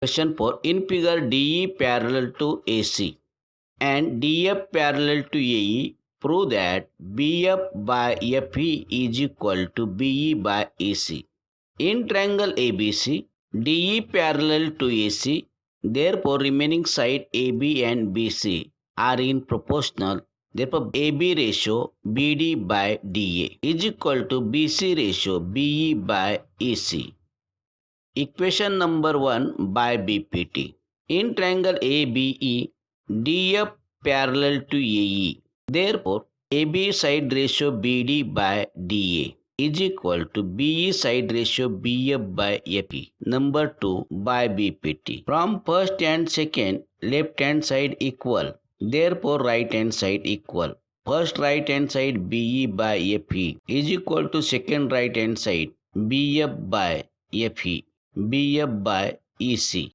Question 4. In figure DE parallel to AC and DF parallel to AE, prove that BF by FE is equal to BE by AC. In triangle ABC, DE parallel to AC, therefore remaining side AB and BC are in proportional. Therefore, AB ratio BD by DA is equal to BC ratio BE by AC. Equation number 1 by BPT. In triangle ABE, DF parallel to AE. Therefore, AB side ratio BD by DA is equal to BE side ratio BF by FE. Number 2 by BPT. From first and second, left hand side equal. Therefore, right hand side equal. First right hand side BE by FE is equal to second right hand side BF by FE. BF by EC.